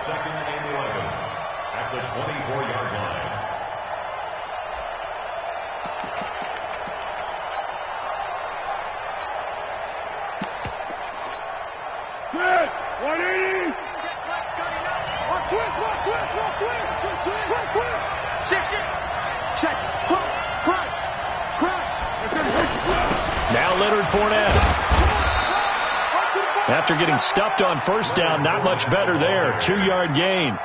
2nd and 11 at the 24-yard line. Twist! 180! Check! Crunch! Now Leonard Fournette. After getting stuffed on first down, not much better there. 2-yard gain.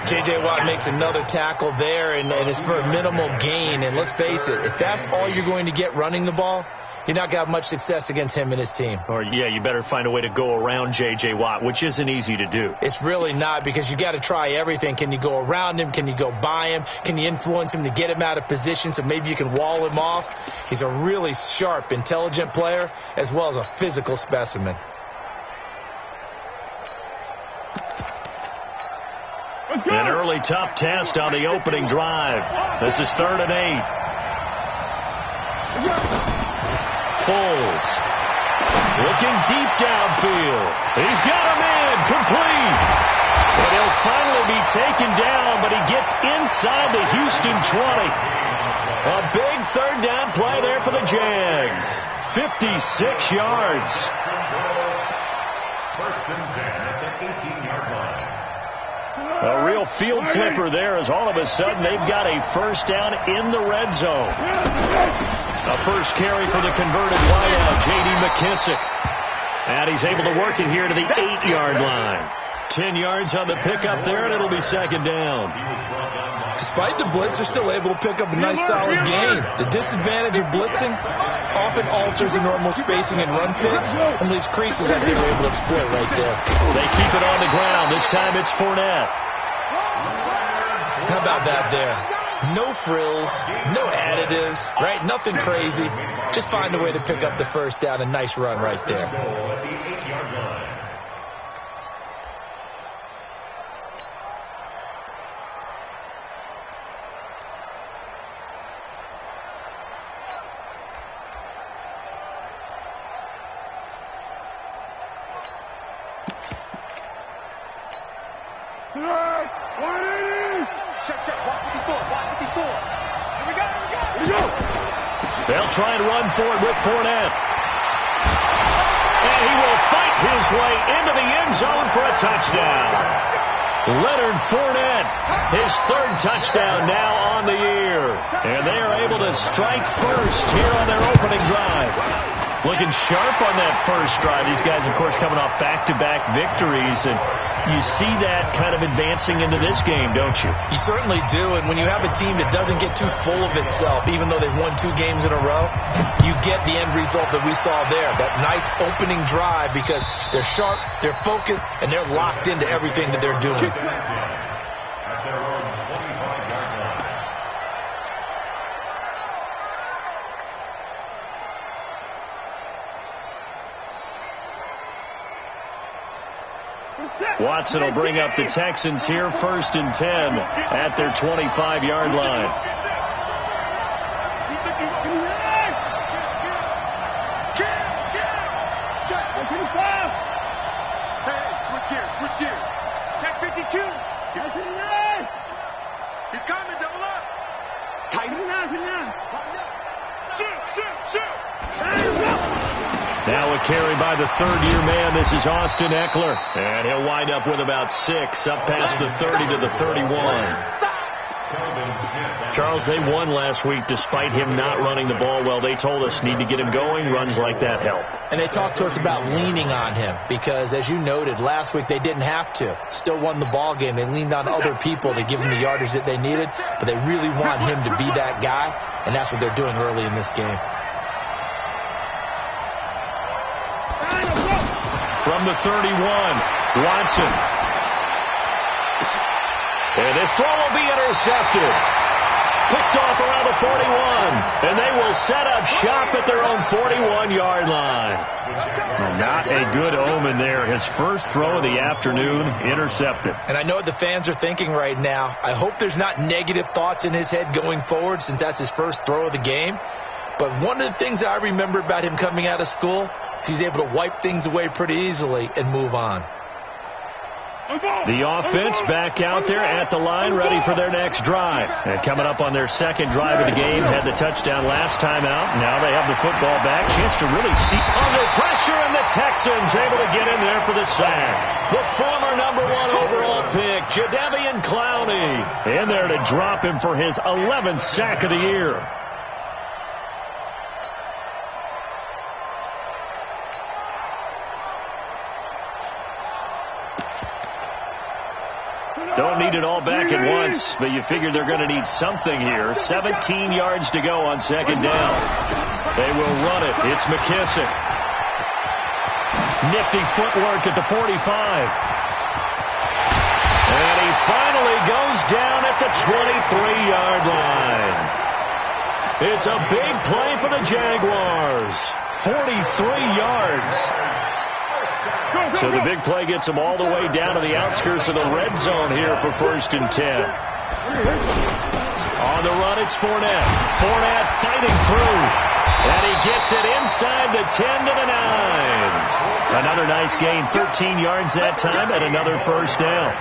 J.J. Watt makes another tackle there, and it's for a minimal gain. And let's face it, if that's all you're going to get running the ball, you're not going to have much success against him and his team. Or, yeah, you better find a way to go around J.J. Watt, which isn't easy to do. It's really not, because you got to try everything. Can you go around him? Can you go by him? Can you influence him to get him out of position so maybe you can wall him off? He's a really sharp, intelligent player as well as a physical specimen. An early tough test on the opening drive. This is 3rd and 8. Foles looking deep downfield. He's got him in, complete. And he'll finally be taken down, but he gets inside the Houston 20. A big 3rd down play there for the Jags. 56 yards. 1st and 10 at the 18-yard line. A real field flipper there, as all of a sudden they've got a 1st down in the red zone. A first carry for the converted wideout, J.D. McKissick. And he's able to work it here to the 8-yard line. 10 yards on the pickup there, and it'll be 2nd down. Despite the blitz, they're still able to pick up a nice solid gain. The disadvantage of blitzing often alters the normal spacing and run fits and leaves creases that they were able to exploit right there. They keep it on the ground. This time it's Fournette. How about that there? No frills, no additives, right? Nothing crazy. Just find a way to pick up the 1st down. A nice run right there. They'll try and run for it with Fournette. And he will fight his way into the end zone for a touchdown. Leonard Fournette, his 3rd touchdown now on the year. And they are able to strike first here on their opening drive. Looking sharp on that first drive. These guys, of course, coming off back-to-back victories. And you see that kind of advancing into this game, don't you? You certainly do. And when you have a team that doesn't get too full of itself, even though they've won 2 games in a row, you get the end result that we saw there. That nice opening drive, because they're sharp, they're focused, and they're locked into everything that they're doing. Watson will bring up the Texans here, 1st and 10 at their 25-yard line. Switch gears. Check 52. He's coming, double up. Tighten down. Shoot. Now a carry by the 3rd-year man. This is Austin Eckler. And he'll wind up with about 6, up past the 30 to the 31. Charles, they won last week despite him not running the ball well. They told us need to get him going. Runs like that help. And they talked to us about leaning on him because, as you noted, last week they didn't have to. Still won the ball game. They leaned on other people to give them the yardage that they needed, but they really want him to be that guy, and that's what they're doing early in this game. From the 31, Watson. And this throw will be intercepted. Picked off around the 41. And they will set up shop at their own 41-yard line. Not a good omen there. His first throw of the afternoon, intercepted. And I know what the fans are thinking right now. I hope there's not negative thoughts in his head going forward, since that's his first throw of the game. But one of the things I remember about him coming out of school, he's able to wipe things away pretty easily and move on. The offense back out there at the line, ready for their next drive. And coming up on their second drive of the game, had the touchdown last time out. Now they have the football back. Chance to really see under pressure, and the Texans able to get in there for the sack. The former #1 overall pick, Jadeveon Clowney, in there to drop him for his 11th sack of the year. Don't need it all back at once, but you figure they're going to need something here. 17 yards to go on second down. They will run it. It's McKissick. Nifty footwork at the 45. And he finally goes down at the 23-yard line. It's a big play for the Jaguars. 43 yards. So the big play gets them all the way down to the outskirts of the red zone here for 1st and 10. On the run, it's Fournette. Fournette fighting through. And he gets it inside the 10 to the 9. Another nice gain, 13 yards that time, and another first down.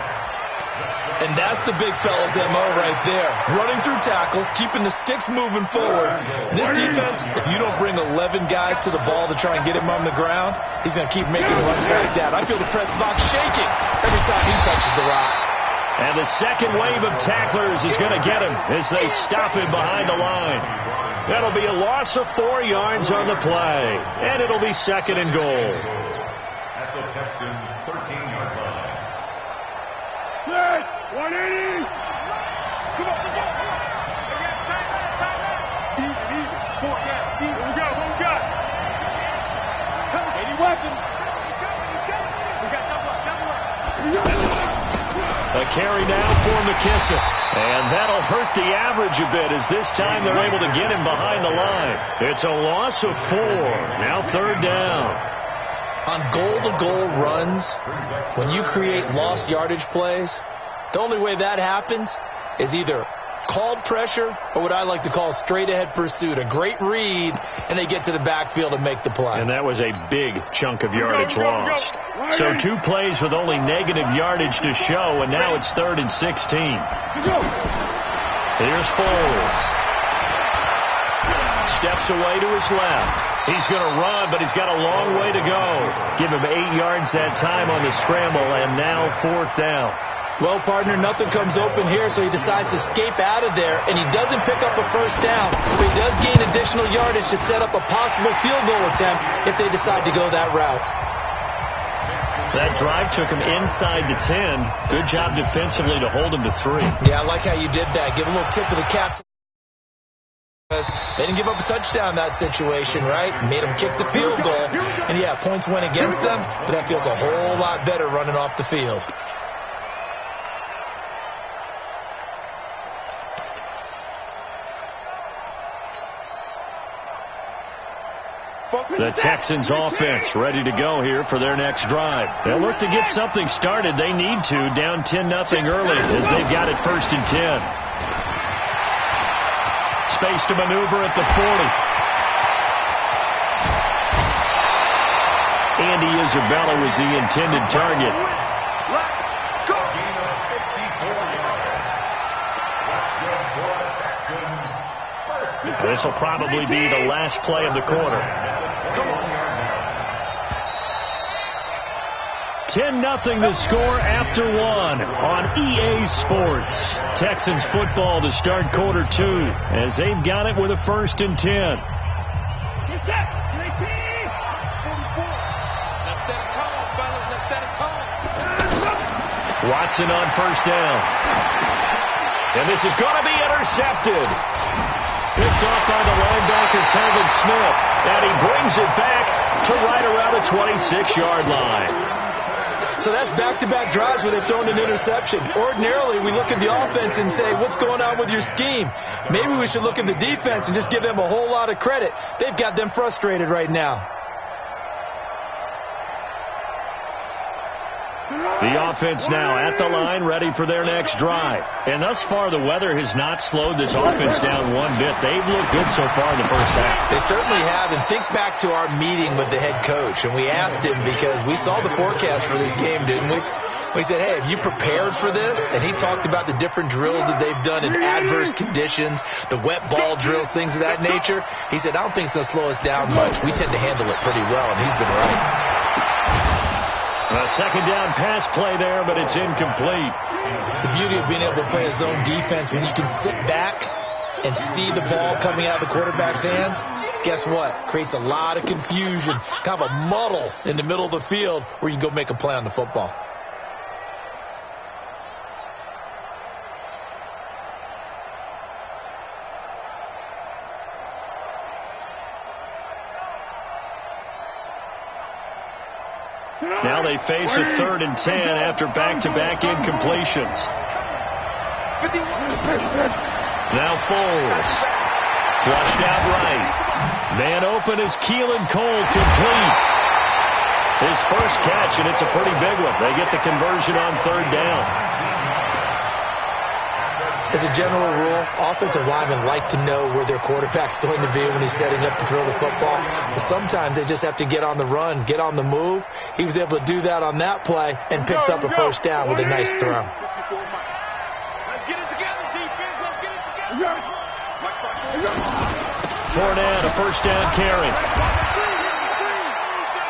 And that's the big fella's MO right there. Running through tackles, keeping the sticks moving forward. This defense, if you don't bring 11 guys to the ball to try and get him on the ground, he's going to keep making runs like that. I feel the press box shaking every time he touches the rock. And the second wave of tacklers is going to get him as they stop him behind the line. That'll be a loss of 4 yards on the play. And it'll be 2nd and goal. At the Texans' 13-yard line. 180! Come on, come on. Even. 4 down. Even. What we got? 80 weapons. We got double up. A carry now for McKissick. And that'll hurt the average a bit as this time they're able to get him behind the line. It's a loss of 4. Now 3rd down. On goal-to-goal runs, when you create lost yardage plays, the only way that happens is either called pressure or what I like to call straight-ahead pursuit. A great read, and they get to the backfield and make the play. And that was a big chunk of yardage lost. So 2 plays with only negative yardage to show, and now it's 3rd and 16. Here's Foles. Steps away to his left. He's going to run, but he's got a long way to go. Give him 8 yards that time on the scramble, and now 4th down. Well, partner, nothing comes open here, so he decides to escape out of there, and he doesn't pick up a first down, but he does gain additional yardage to set up a possible field goal attempt if they decide to go that route. That drive took him inside the 10. Good job defensively to hold him to 3. Yeah, I like how you did that. Give a little tip of the cap. They didn't give up a touchdown in that situation, right? Made them kick the field goal. And, yeah, points went against them, but that feels a whole lot better running off the field. The Texans offense ready to go here for their next drive. They'll look to get something started. They need to, down 10-0 early as they've got it 1st and 10. Space to maneuver at the 40. Andy Isabella was the intended target. This will probably be the last play of the quarter. 10-0 the score after 1 on EA Sports. Texans football to start quarter 2 as they've got it with a 1st and 10. Now set a tone, fellas. Now set a tone. Watson on 1st down. And this is going to be intercepted. Picked off by the linebacker, Tevin Smith. And he brings it back to right around the 26-yard line. So that's back-to-back drives where they've thrown an interception. Ordinarily, we look at the offense and say, what's going on with your scheme? Maybe we should look at the defense and just give them a whole lot of credit. They've got them frustrated right now. The offense now at the line, ready for their next drive. And thus far, the weather has not slowed this offense down one bit. They've looked good so far in the first half. They certainly have. And think back to our meeting with the head coach. And we asked him because we saw the forecast for this game, didn't we? He said, hey, have you prepared for this? And he talked about the different drills that they've done in adverse conditions, the wet ball drills, things of that nature. He said, I don't think it's going to slow us down much. We tend to handle it pretty well, and he's been right. A second down pass play there, but it's incomplete. The beauty of being able to play a zone defense, when you can sit back and see the ball coming out of the quarterback's hands, guess what? Creates a lot of confusion, kind of a muddle in the middle of the field where you can go make a play on the football. Now they face a 3rd and 10 after back-to-back incompletions. Now Foles. Flushed out right. Man open is Keelan Cole, complete. His first catch, and it's a pretty big one. They get the conversion on 3rd down. As a general rule, offensive linemen like to know where their quarterback's going to be when he's setting up to throw the football. But sometimes they just have to get on the run, get on the move. He was able to do that on that play and picks up a first down with a nice throw. Let's get it together, defense. Let's get it together. Fournette, a first down carry.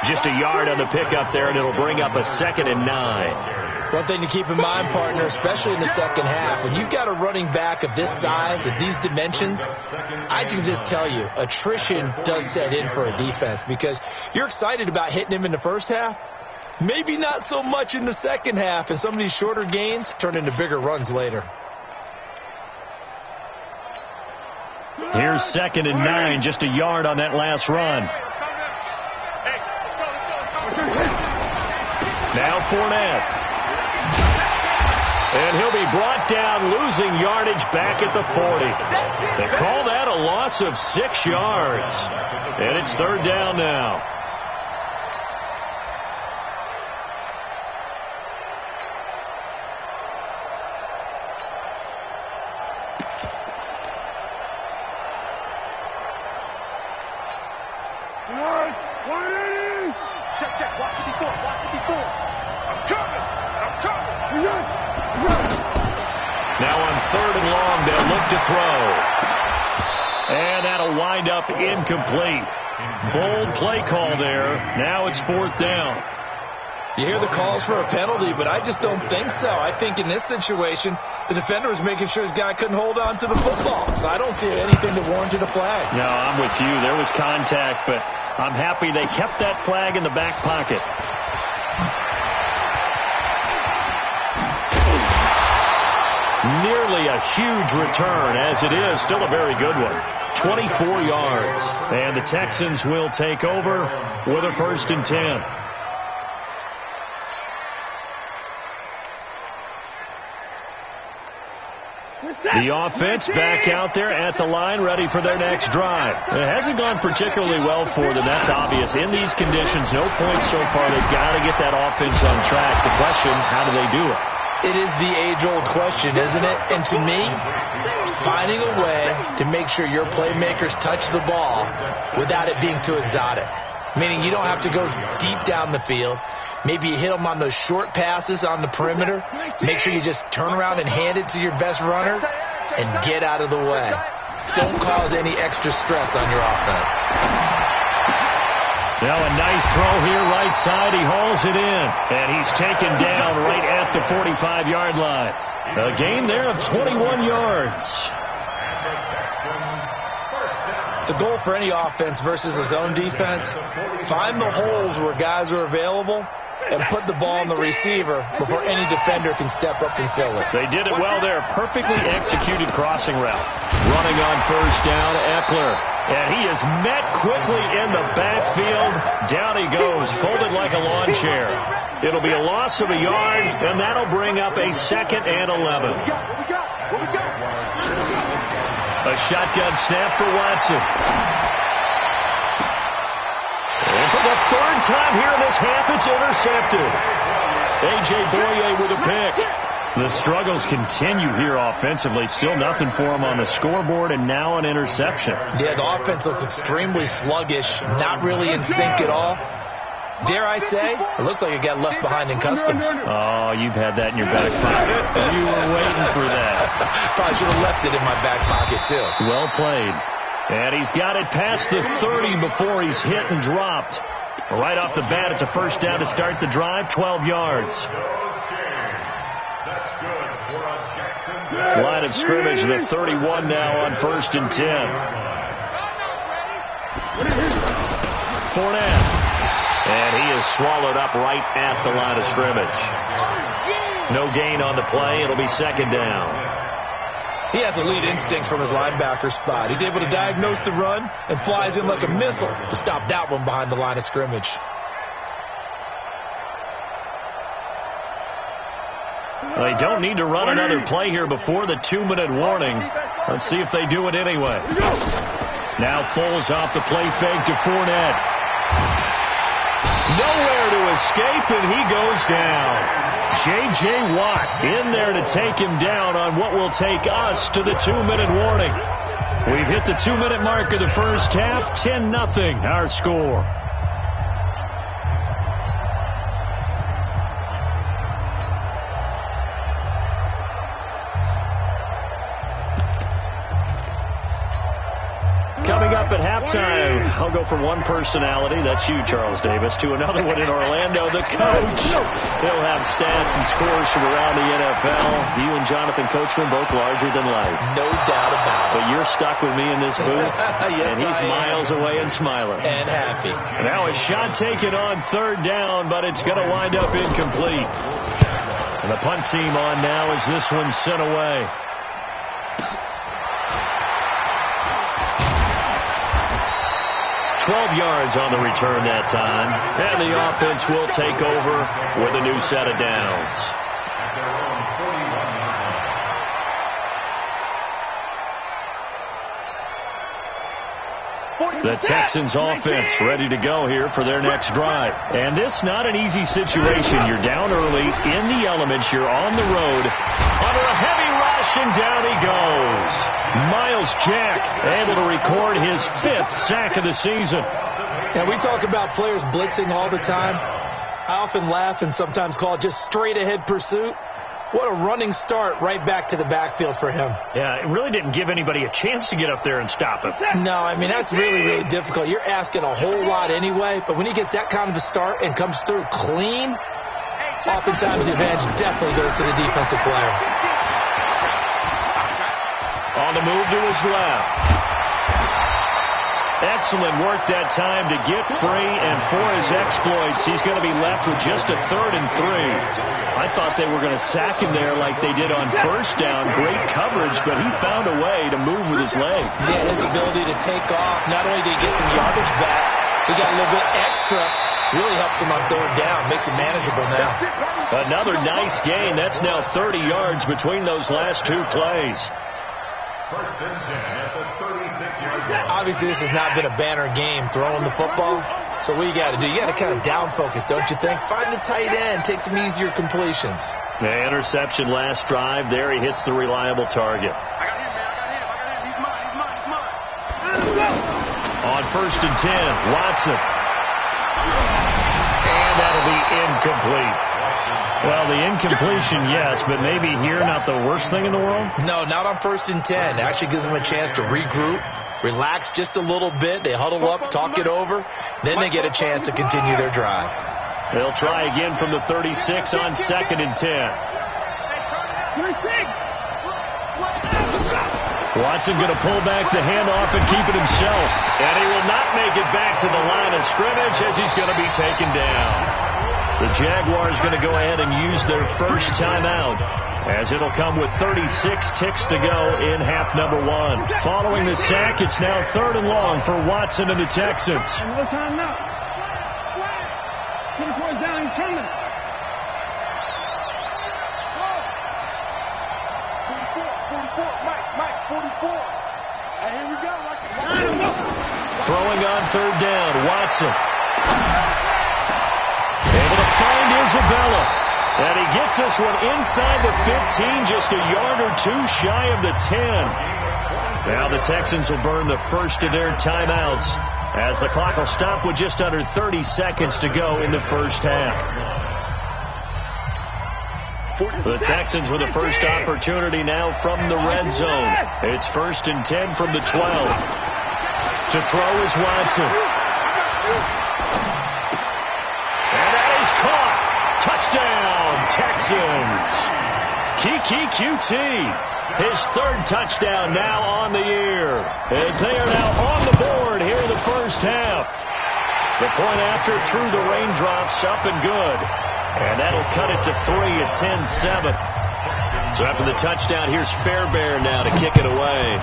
Just a yard on the pickup there, and it'll bring up a 2nd and 9. One thing to keep in mind, partner, especially in the second half, when you've got a running back of this size, of these dimensions, I can just tell you, attrition does set in for a defense because you're excited about hitting him in the first half, maybe not so much in the second half, and some of these shorter gains turn into bigger runs later. Here's 2nd and 9, just a yard on that last run. Now Fournette. And he'll be brought down, losing yardage back at the 40. They call that a loss of 6 yards. And it's 3rd down now. Check. Watch it before. I'm coming. Now on 3rd and long, they'll look to throw. And that'll wind up incomplete. Bold play call there. Now it's 4th down. You hear the calls for a penalty, but I just don't think so. I think in this situation, the defender was making sure his guy couldn't hold on to the football. So I don't see anything that warranted a flag. No, I'm with you. There was contact, but I'm happy they kept that flag in the back pocket. Nearly a huge return, as it is still a very good one. 24 yards. And the Texans will take over with a 1st and 10. The offense back out there at the line, ready for their next drive. It hasn't gone particularly well for them. That's obvious. In these conditions, no points so far. They've got to get that offense on track. The question, how do they do it? It is the age-old question, isn't it? And to me, finding a way to make sure your playmakers touch the ball without it being too exotic. Meaning you don't have to go deep down the field. Maybe you hit them on those short passes on the perimeter. Make sure you just turn around and hand it to your best runner and get out of the way. Don't cause any extra stress on your offense. Now a nice throw here right side. He hauls it in. And he's taken down right at the 45-yard line. A gain there of 21 yards. The goal for any offense versus a zone defense, find the holes where guys are available and put the ball on the receiver before any defender can step up and fill it. They did it well there. Perfectly executed crossing route. Running on 1st down, Eckler. And he is met quickly in the backfield. Down he goes, folded like a lawn chair. It'll be a loss of a yard, and that'll bring up a 2nd and 11. A shotgun snap for Watson. And for the 3rd time here in this half, it's intercepted. A.J. Boye with a pick. The struggles continue here offensively. Still nothing for him on the scoreboard, and now an interception. Yeah, the offense looks extremely sluggish, not really in sync at all. Dare I say, it looks like it got left behind in customs. Oh, you've had that in your back pocket. You were waiting for that. Probably should have left it in my back pocket, too. Well played. And he's got it past the 30 before he's hit and dropped. Right off the bat, it's a first down to start the drive, 12 yards. Line of scrimmage, the 31 now on 1st and 10. Fournette. And he is swallowed up right at the line of scrimmage. No gain on the play. It'll be 2nd down. He has elite instincts from his linebacker spot. He's able to diagnose the run and flies in like a missile to stop that one behind the line of scrimmage. They don't need to run another play here before the 2-minute warning. Let's see if they do it anyway. Now Foles off the play fake to Fournette. Nowhere to escape, and he goes down. J.J. Watt in there to take him down on what will take us to the 2-minute warning. We've hit the 2-minute mark of the first half. 10-0 our score. Coming up at halftime, I'll go from one personality, that's you, Charles Davis, to another one in Orlando, the coach. He'll have stats and scores from around the NFL. You and Jonathan Coachman, both larger than life. No doubt about it. But you're stuck with me in this booth, yes, and he's miles away and smiling. And happy. Now a shot taken on 3rd down, but it's going to wind up incomplete. And the punt team on now as this one's sent away. 12 yards on the return that time. And the offense will take over with a new set of downs. The Texans offense ready to go here for their next drive. And this not an easy situation. You're down early in the elements. You're on the road under a heavy rush, and down he goes. Myles Jack able to record his 5th sack of the season. And we talk about players blitzing all the time. I often laugh and sometimes call it just straight ahead pursuit. What a running start right back to the backfield for him. Yeah, it really didn't give anybody a chance to get up there and stop him. No, I mean, that's really, really difficult. You're asking a whole lot anyway, but when he gets that kind of a start and comes through clean, oftentimes the advantage definitely goes to the defensive player. On the move to his left. Excellent work that time to get free, and for his exploits, he's going to be left with just a 3rd and 3. I thought they were going to sack him there like they did on 1st down. Great coverage, but he found a way to move with his legs. Yeah, his ability to take off. Not only did he get some yardage back, he got a little bit extra. Really helps him on 3rd down. Makes it manageable now. Another nice gain. That's now 30 yards between those last 2 plays. 1st and 10 at the 36-yard line. Obviously, this has not been a banner game throwing the football. So what you got to do, you got to kind of down focus, don't you think? Find the tight end, take some easier completions. The interception last drive. There he hits the reliable target. I got him, man. I got him. He's mine. On 1st and 10, Watson. And that'll be incomplete. Well, the incompletion, yes, but maybe here not the worst thing in the world? No, not on 1st and 10. It actually gives them a chance to regroup, relax just a little bit. They huddle up, talk it over. Then they get a chance to continue their drive. They'll try again from the 36 on 2nd and 10. Watson going to pull back the handoff and keep it himself. And he will not make it back to the line of scrimmage as he's going to be taken down. The Jaguars going to go ahead and use their first timeout, as it'll come with 36 ticks to go in half number 1. Following the sack, it's now 3rd and long for Watson and the Texans. Another timeout. 24 down, he's coming. 44, Mike, 44. And here we go. Line him up. Throwing on 3rd down, Watson. Able to find Isabella. And he gets this one inside the 15, just a yard or 2 shy of the 10. Now the Texans will burn the first of their timeouts as the clock will stop with just under 30 seconds to go in the first half. The Texans with the first opportunity now from the red zone. It's 1st and 10 from the 12. To throw is Watson. And that is caught. Touchdown, Texans. Kiki QT. His 3rd touchdown now on the year, as they are now on the board here in the first half. The point after through the raindrops, up and good. And that'll cut it to 3 at 10-7. So after the touchdown, here's Fairbairn now to kick it away.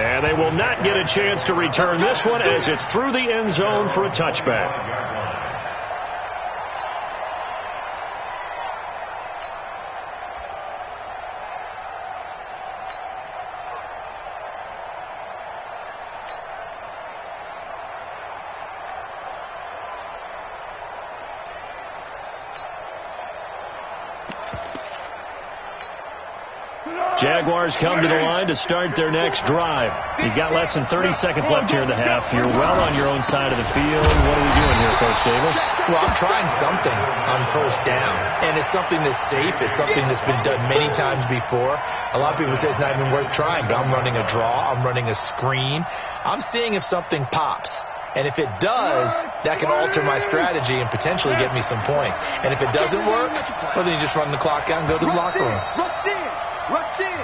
And they will not get a chance to return this one, as it's through the end zone for a touchback. Jaguars come to the line to start their next drive. You've got less than 30 seconds left here in the half. You're well on your own side of the field. What are we doing here, Coach Davis? Well, I'm trying something on first down, and it's something that's safe. It's something that's been done many times before. A lot of people say it's not even worth trying, but I'm running a draw. I'm running a screen. I'm seeing if something pops. And if it does, that can alter my strategy and potentially get me some points. And if it doesn't work, well, then you just run the clock out and go to the locker room.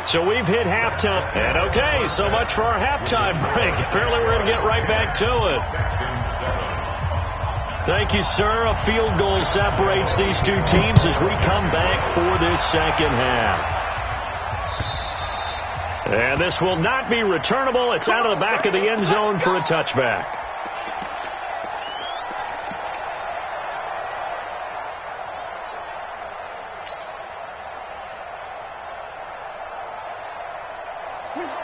So we've hit halftime. And okay, so much for our halftime break. Apparently we're going to get right back to it. Thank you, sir. A field goal separates these two teams as we come back for this second half. And this will not be returnable. It's out of the back of the end zone for a touchback.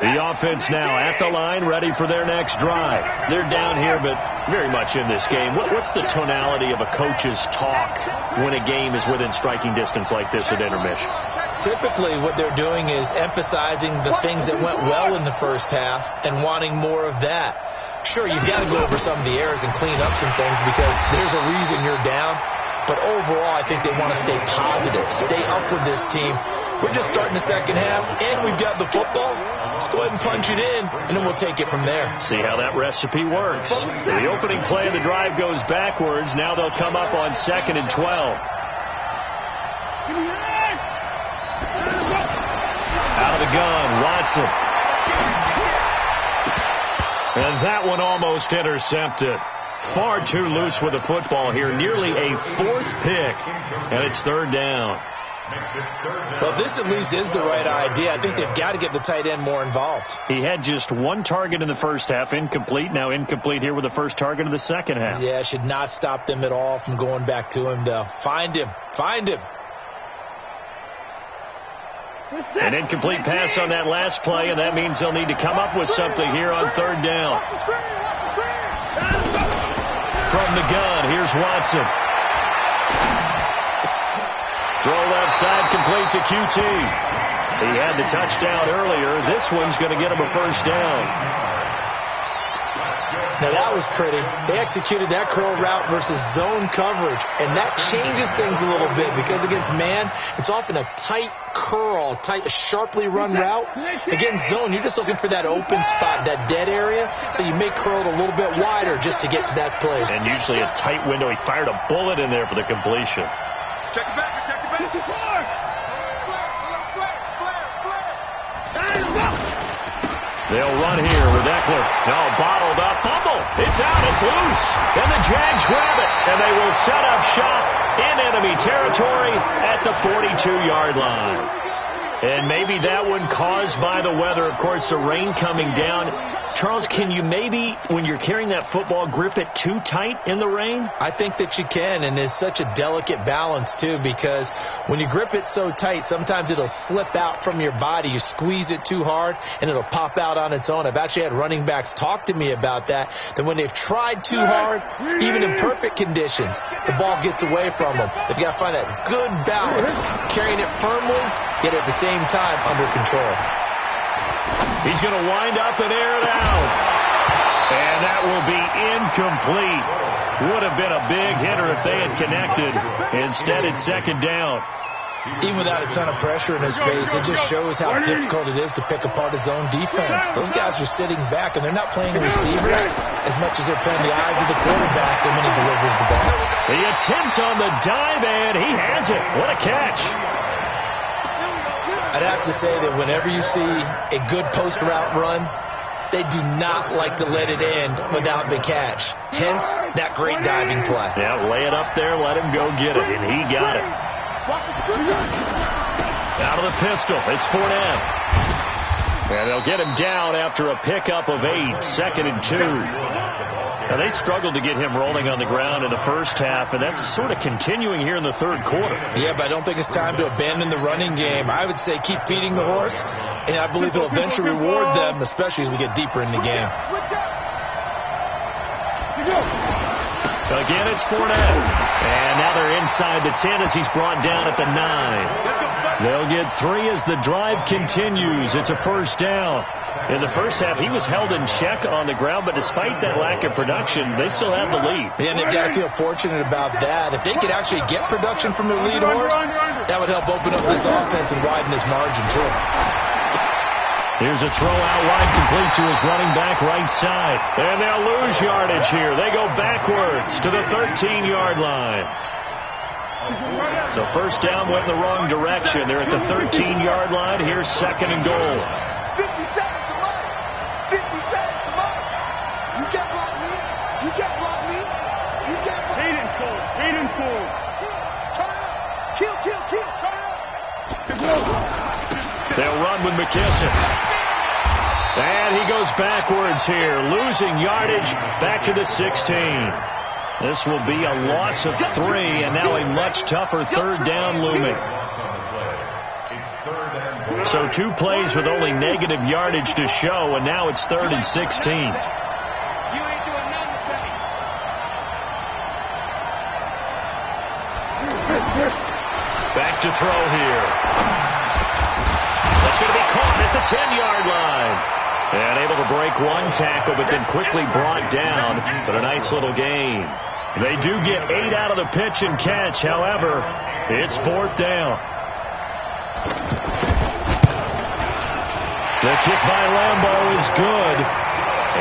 The offense now at the line, ready for their next drive. They're down here, but very much in this game. What's the tonality of a coach's talk when a game is within striking distance like this at intermission? Typically, what they're doing is emphasizing the things that went well in the first half and wanting more of that. Sure, you've got to go over some of the errors and clean up some things because there's a reason you're down. But overall, I think they want to stay positive, stay up with this team. We're just starting the second half, and we've got the football. Let's go ahead and punch it in, and then we'll take it from there. See how that recipe works. The opening play of the drive goes backwards. Now they'll come up on 2nd and 12. Out of the gun, Watson. And that one almost intercepted. Far too loose with the football here. Nearly a 4th pick, and it's 3rd down. Well, this at least is the right idea. I think they've got to get the tight end more involved. He had just 1 target in the first half, incomplete. Now incomplete here with the first target of the second half. Yeah, should not stop them at all from going back to him, though. Find him. Find him. An incomplete pass on that last play, and that means they'll need to come up with something here on 3rd down. From the gun, here's Watson. Throw left side, complete to QT. He had the touchdown earlier. This one's going to get him a first down. Now, that was pretty. They executed that curl route versus zone coverage, and that changes things a little bit because against man, it's often a tight curl, tight, sharply run route. Against zone, you're just looking for that open spot, that dead area, so you may curl it a little bit wider just to get to that place. And usually a tight window. He fired a bullet in there for the completion. Check it back, check it back. They'll run here with Eckler. No, bottled up. Fumble. It's out. It's loose. And the Jags grab it. And they will set up shop in enemy territory at the 42-yard line. And maybe that one caused by the weather. Of course, the rain coming down. Charles, can you maybe, when you're carrying that football, grip it too tight in the rain? I think that you can, and it's such a delicate balance, too, because when you grip it so tight, sometimes it'll slip out from your body. You squeeze it too hard, and it'll pop out on its own. I've actually had running backs talk to me about that when they've tried too hard, even in perfect conditions, the ball gets away from them. They've got to find that good balance, carrying it firmly, yet at the same time under control. He's going to wind up and air it out. And that will be incomplete. Would have been a big hitter if they had connected. Instead, it's second down. Even without a ton of pressure in his face, it just shows how difficult it is to pick apart his own defense. Those guys are sitting back, and they're not playing the receivers as much as they're playing the eyes of the quarterback when he delivers the ball. The attempt on the dive, and he has it. What a catch. I'd have to say that whenever you see a good post route run, they do not like to let it end without the catch. Hence, that great diving play. Yeah, lay it up there, let him go get it, and he got it. Out of the pistol, it's Fournette. And they'll get him down after a pickup of 8, 2nd and 2. Now, they struggled to get him rolling on the ground in the first half, and that's sort of continuing here in the third quarter. Yeah, but I don't think it's time to abandon the running game. I would say keep feeding the horse, and I believe it'll eventually reward them, especially as we get deeper in the game. Again, it's Fournette. And now they're inside the 10 as he's brought down at the 9. They'll get 3 as the drive continues. It's a first down. In the first half, he was held in check on the ground, but despite that lack of production, they still have the lead. Yeah, and they've got to feel fortunate about that. If they could actually get production from their lead horse, that would help open up this offense and widen this margin, too. Here's a throw out wide, complete to his running back right side. And they'll lose yardage here. They go backwards to the 13-yard line. So first down went in the wrong direction. They're at the 13-yard line. Here's 2nd and goal. 50 seconds to mine. 50 seconds to mine. You can't block me. You can't block me. You can't block me. Feed him full. Feed him full. Turn up. Kill, kill, kill. Turn up. They'll run with McKissick. And he goes backwards here, losing yardage back to the 16. This will be a loss of 3, and now a much tougher third down looming. So 2 plays with only negative yardage to show, and now it's 3rd and 16. Back to throw here. That's going to be caught at the 10-yard line. And able to break one tackle, but then quickly brought down. But a nice little gain. They do get 8 out of the pitch and catch. However, it's 4th down. The kick by Lambeau is good.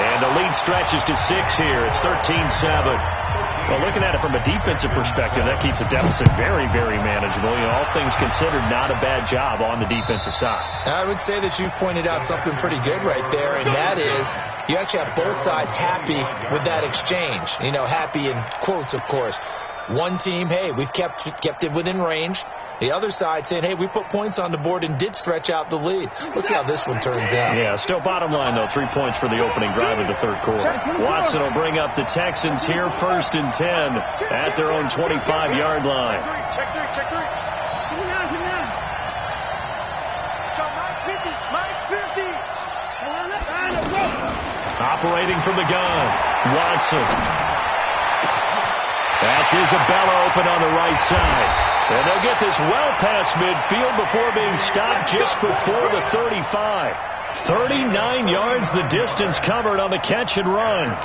And the lead stretches to 6 here. It's 13-7. Well, looking at it from a defensive perspective, that keeps the deficit very, very manageable. You know, all things considered, not a bad job on the defensive side. I would say that you pointed out something pretty good right there, and that is you actually have both sides happy with that exchange. You know, happy in quotes, of course. One team, hey, we've kept it within range. The other side saying, hey, we put points on the board and did stretch out the lead. Let's see how this one turns out. Yeah, still bottom line, though, 3 points for the opening drive of the third quarter. Watson will bring up the Texans here, 1st and 10 at their own 25-yard line. Check 3. Let's go, Mike 50. Operating from the gun, Watson. That's Isabella open on the right side. And they'll get this well past midfield before being stopped just before the 35. 39 yards the distance covered on the catch and run.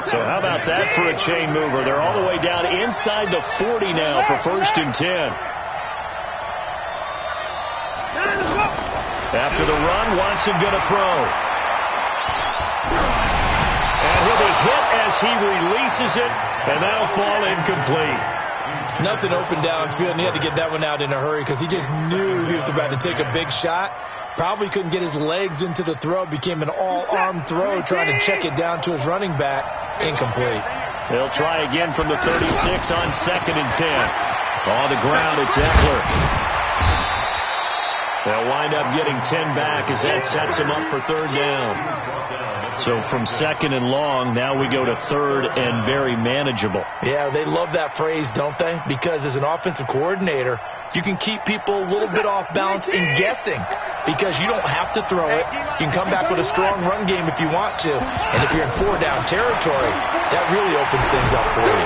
So how about that for a chain mover? They're all the way down inside the 40 now for 1st and 10. After the run, Watson going to throw. And he'll be hit as he releases it, and that'll fall incomplete. Nothing open downfield, and he had to get that one out in a hurry because he just knew he was about to take a big shot. Probably couldn't get his legs into the throw. Became an all-arm throw, trying to check it down to his running back. Incomplete. They'll try again from the 36 on 2nd and 10. On the ground, it's Eckler. They'll wind up getting 10 back as that sets him up for 3rd down. So from 2nd and long, now we go to 3rd and very manageable. Yeah, they love that phrase, don't they? Because as an offensive coordinator, you can keep people a little bit off balance and guessing because you don't have to throw it. You can come back with a strong run game if you want to. And if you're in 4-down territory, that really opens things up for you.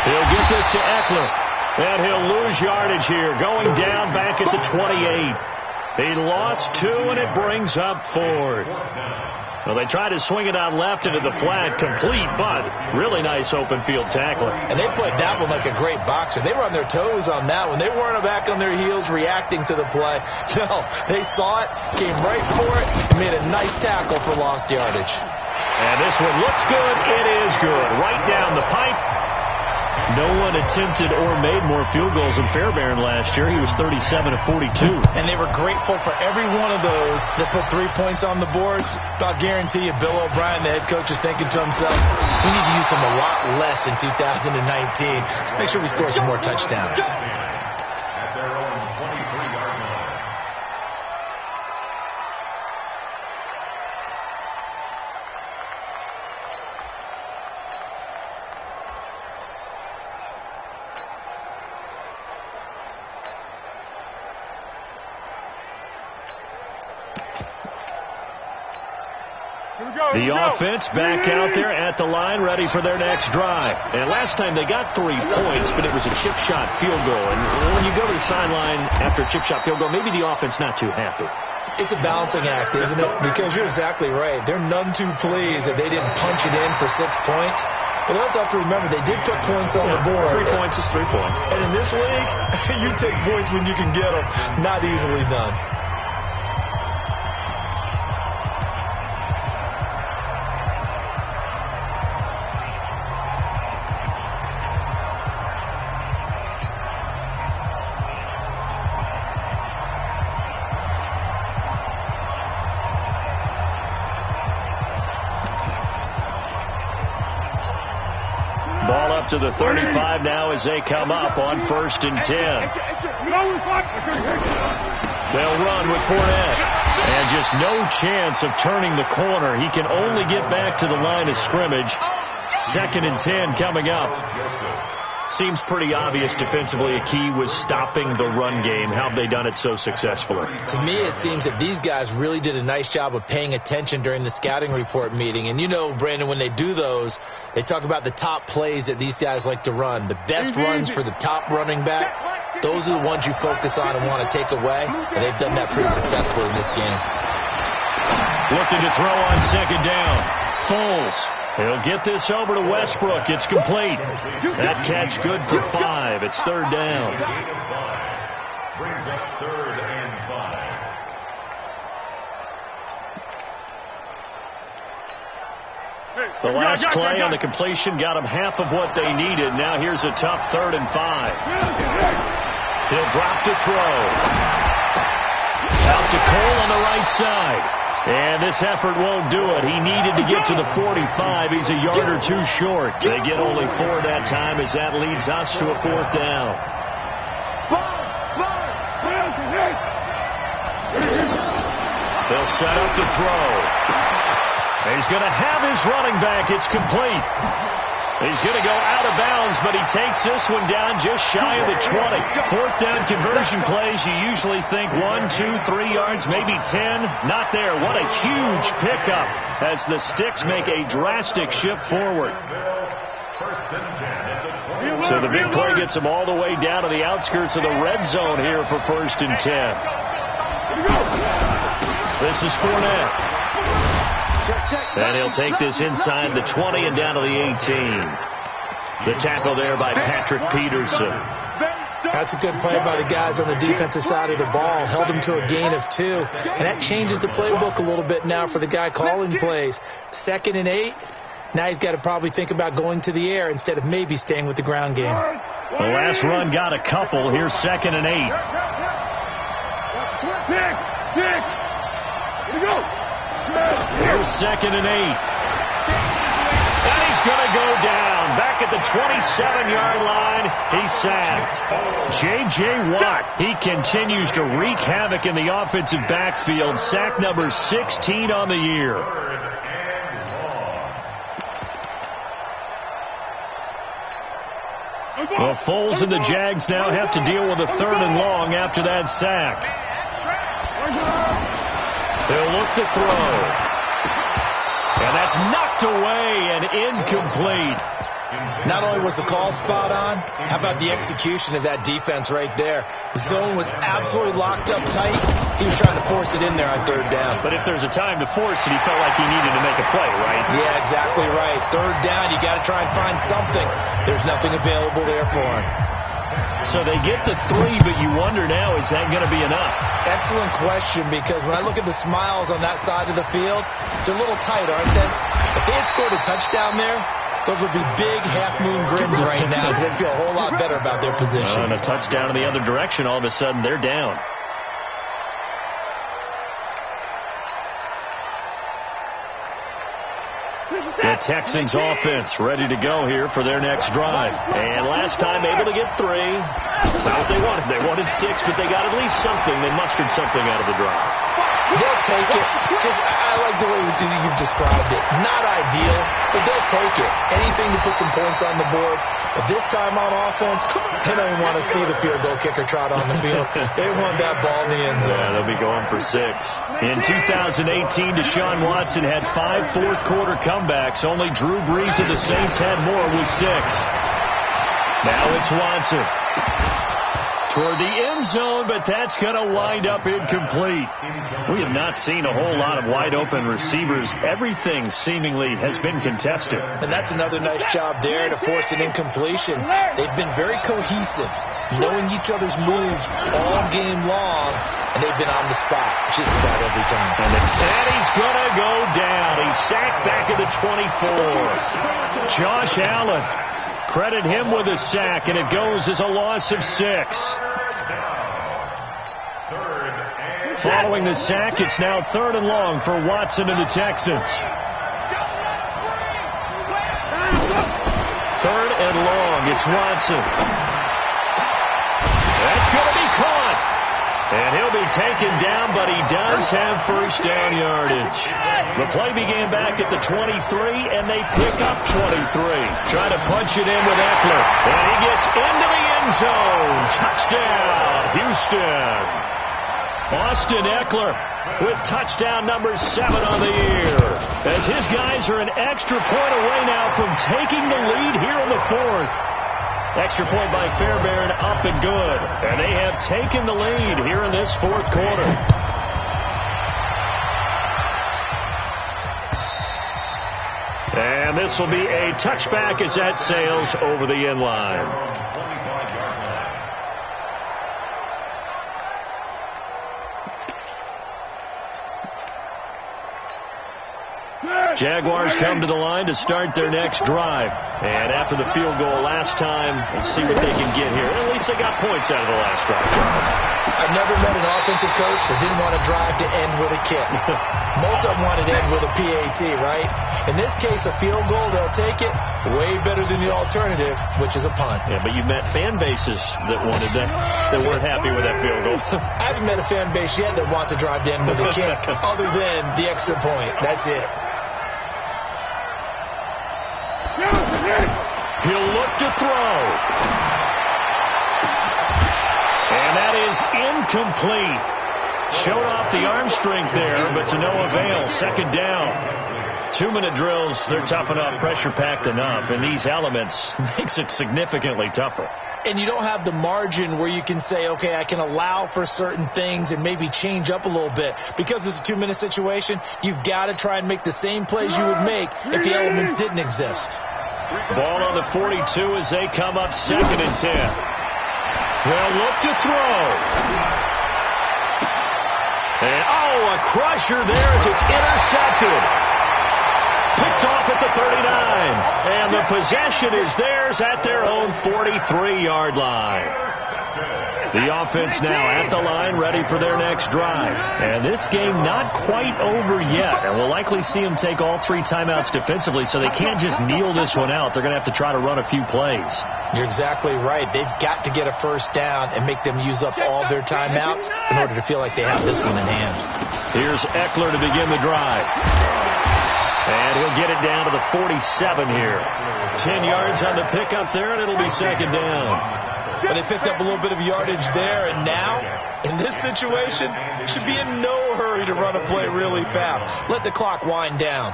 He'll get this to Eckler. And he'll lose yardage here, going down back at the 28. He lost 2, and it brings up 4th. Well, they tried to swing it out left into the flat, complete, but really nice open field tackling. And they played that one like a great boxer. They were on their toes on that one. They weren't back on their heels reacting to the play. No, they saw it, came right for it, and made a nice tackle for lost yardage. And this one looks good. It is good. Right down the pipe. No one attempted or made more field goals than Fairbairn last year. He was 37 of 42. And they were grateful for every one of those that put 3 points on the board. I'll guarantee you Bill O'Brien, the head coach, is thinking to himself, we need to use them a lot less in 2019. Let's make sure we score some more touchdowns. At their own 23-yard line. The offense back out there at the line, ready for their next drive. And last time they got 3 points, but it was a chip shot field goal. And when you go to the sideline after a chip shot field goal, maybe the offense not too happy. It's a balancing act, isn't it? Because you're exactly right. They're none too pleased that they didn't punch it in for 6 points. But also have to remember, they did put points on the board. 3 points is 3 points. And in this league, you take points when you can get them. Not easily done. Ball up to the 35 now as they come up on 1st and 10. They'll run with Fournette. And just no chance of turning the corner. He can only get back to the line of scrimmage. 2nd and 10 coming up. Seems pretty obvious defensively a key was stopping the run game. How have they done it so successfully? To me, it seems that these guys really did a nice job of paying attention during the scouting report meeting. And you know, Brandon, when they do those, they talk about the top plays that these guys like to run. The best runs for the top running back, those are the ones you focus on and want to take away. And they've done that pretty successfully in this game. Looking to throw on 2nd down. Foles. He'll get this over to Westbrook. It's complete. That catch good for 5. It's 3rd down. Brings up 3rd and 5. The last play on the completion got them half of what they needed. Now here's a tough 3rd and 5. He'll drop to throw. Out to Cole on the right side. And this effort won't do it. He needed to get to the 45. He's a yard or 2 short. They get only 4 that time as that leads us to a 4th down. They'll set up to throw. He's going to have his running back. It's complete. He's going to go out of bounds, but he takes this one down just shy of the 20. 4th down conversion plays, you usually think 1, 2, 3 yards, maybe 10. Not there. What a huge pickup as the Sticks make a drastic shift forward. So the big play gets them all the way down to the outskirts of the red zone here for 1st and 10. This is Fournette. And he'll take this inside the 20 and down to the 18. The tackle there by Patrick Peterson. That's a good play by the guys on the defensive side of the ball. Held him to a gain of 2. And that changes the playbook a little bit now for the guy calling plays. 2nd and 8. Now he's got to probably think about going to the air instead of maybe staying with the ground game. The last run got a couple. Here's 2nd and 8. Here we go. Here's 2nd and 8. And he's going to go down. Back at the 27-yard line, he's sacked. J.J. Watt, he continues to wreak havoc in the offensive backfield. Sack number 16 on the year. Well, Foles and the Jags now have to deal with a 3rd and long after that sack. They'll look to throw. And that's knocked away and incomplete. Not only was the call spot on, how about the execution of that defense right there? The zone was absolutely locked up tight. He was trying to force it in there on third down. But if there's a time to force it, he felt like he needed to make a play, right? Yeah, exactly right. Third down, you got to try and find something. There's nothing available there for him. So they get the 3, but you wonder now, is that going to be enough? Excellent question, because when I look at the smiles on that side of the field, it's a little tight, aren't they? If they had scored a touchdown there, those would be big half-moon grins right now, because they'd feel a whole lot better about their position. And a touchdown in the other direction, all of a sudden they're down. The Texans offense ready to go here for their next drive. And last time able to get 3. That's not what they wanted. They wanted 6, but they got at least something. They mustered something out of the drive. They'll take it. I like the way you've described it. Not ideal, but they'll take it. Anything to put some points on the board. But this time on offense, they don't even want to see the field goal kicker trot on the field. They want that ball in the end zone. Yeah, they'll be going for 6. In 2018, Deshaun Watson had 5 fourth-quarter comebacks. Only Drew Brees of the Saints had more with 6. Now it's Watson. Toward the end zone, but that's going to wind up incomplete. We have not seen a whole lot of wide-open receivers. Everything seemingly has been contested. And that's another nice job there to force an incompletion. They've been very cohesive, knowing each other's moves all game long, and they've been on the spot just about every time. And he's going to go down. He's sacked back at the 24. Josh Allen. Credit him with a sack, and it goes as a loss of 6. Following the sack, it's now 3rd and long for Watson and the Texans. 3rd and long, it's Watson. That's going to be caught. And he'll be taken down, but he does have first down yardage. The play began back at the 23, and they pick up 23. Trying to punch it in with Eckler. And he gets into the end zone. Touchdown, Houston. Austin Eckler with touchdown number 7 on the year. As his guys are an extra point away now from taking the lead here in the 4th. Extra point by Fairbairn, up and good. And they have taken the lead here in this 4th quarter. And this will be a touchback as that sails over the end line. Jaguars come to the line to start their next drive. And after the field goal last time, let's see what they can get here. At least they got points out of the last drive. I've never met an offensive coach that didn't want to drive to end with a kick. Most of them wanted to end with a PAT, right? In this case, a field goal, they'll take it. Way better than the alternative, which is a punt. Yeah, but you met fan bases that wanted that weren't happy with that field goal. I haven't met a fan base yet that wants to drive to end with a kick, other than the extra point. That's it. He'll look to throw. And that is incomplete. Showed off the arm strength there, but to no avail. 2nd down. 2-minute drills, they're tough enough, pressure-packed enough, and these elements makes it significantly tougher. And you don't have the margin where you can say, okay, I can allow for certain things and maybe change up a little bit. Because it's a 2-minute situation, you've got to try and make the same plays you would make if the elements didn't exist. Ball on the 42 as they come up 2nd and 10. They'll look to throw. And, a crusher there as it's intercepted. Picked off at the 39. And the possession is theirs at their own 43-yard line. The offense now at the line, ready for their next drive. And this game not quite over yet. And we'll likely see them take all 3 timeouts defensively, so they can't just kneel this one out. They're going to have to try to run a few plays. You're exactly right. They've got to get a first down and make them use up all their timeouts in order to feel like they have this one in hand. Here's Eckler to begin the drive. And he'll get it down to the 47 here. 10 yards on the pickup there, and it'll be 2nd down. But they picked up a little bit of yardage there, and now, in this situation, should be in no hurry to run a play really fast. Let the clock wind down.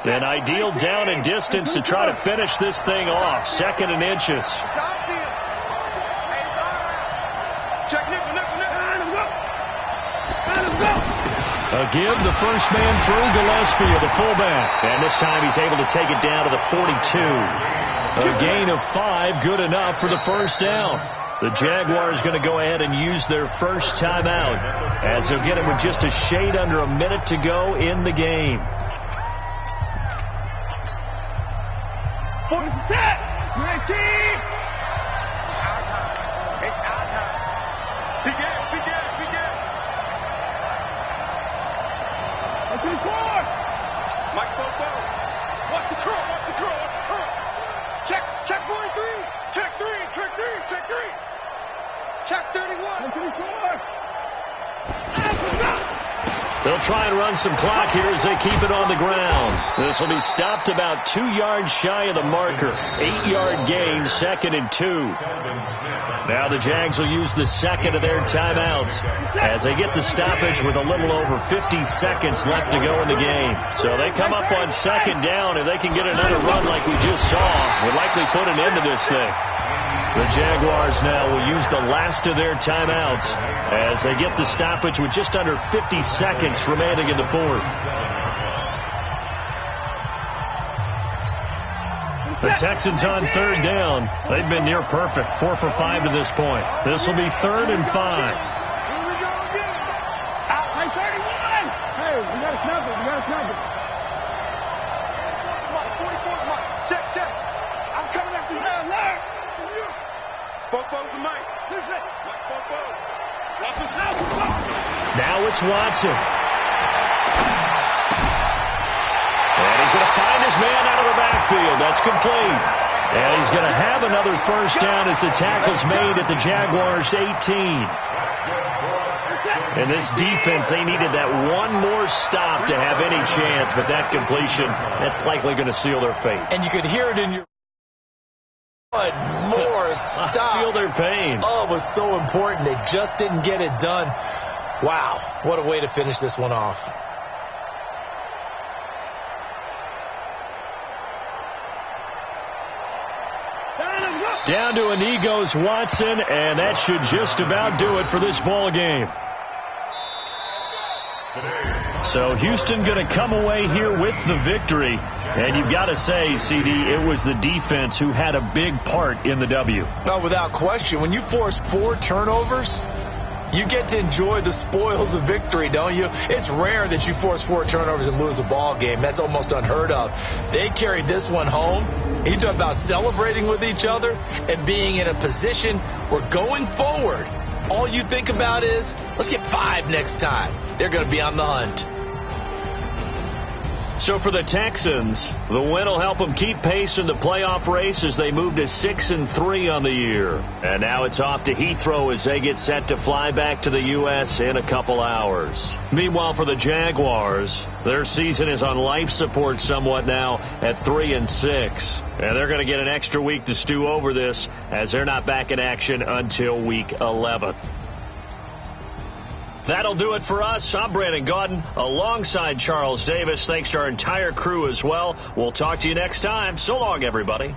An ideal down and distance to try to finish this thing off. 2nd and inches. A give, the first man through, Gillespie, the fullback. And this time he's able to take it down to the 42. A gain of 5, good enough for the first down. The Jaguars going to go ahead and use their first timeout as they'll get it with just a shade under a minute to go in the game. Force attack! Great team! It's our time. It's our time. Begin. Let's move forward! Mike Bobo. What's the curl? Check 43. Check 3. Check 31. They'll try and run some clock here as they keep it on the ground. This will be stopped about 2 yards shy of the marker. 8-yard gain, 2nd and 2. Now the Jags will use the second of their timeouts as they get the stoppage with a little over 50 seconds left to go in the game. So they come up on 2nd down, and they can get another run like we just saw. Would likely put an end to this thing. The Jaguars now will use the last of their timeouts as they get the stoppage with just under 50 seconds remaining in the fourth. The Texans on 3rd down. They've been near perfect, 4 for 5 to this point. This will be 3rd and 5. Here we go again. Out by 31. Hey, we got to snap it. Come on, 44, Mike. Check. I'm coming after you. Bobo's the mic. Mike Bobo. Watson's house. Now it's Watson. And he's going to find his man out of the backfield. That's complete. And he's going to have another first down as the tackle's made at the Jaguars' 18. And this defense, they needed that one more stop to have any chance, but that completion, that's likely going to seal their fate. And you could hear it in your... One more stop. I feel their pain. Oh, it was so important. They just didn't get it done. Wow, what a way to finish this one off. Down to a knee goes Watson, and that should just about do it for this ball game. So Houston going to come away here with the victory. And you've got to say, CD, it was the defense who had a big part in the W. No, without question. When you force 4 turnovers, you get to enjoy the spoils of victory, don't you? It's rare that you force 4 turnovers and lose a ball game. That's almost unheard of. They carried this one home. You talk about celebrating with each other and being in a position where going forward, all you think about is, let's get 5 next time. They're going to be on the hunt. So for the Texans, the win will help them keep pace in the playoff race as they move to 6-3 on the year. And now it's off to Heathrow as they get set to fly back to the U.S. in a couple hours. Meanwhile, for the Jaguars, their season is on life support somewhat now at 3-6. And they're going to get an extra week to stew over this as they're not back in action until week 11. That'll do it for us. I'm Brandon Gaudin alongside Charles Davis. Thanks to our entire crew as well. We'll talk to you next time. So long, everybody.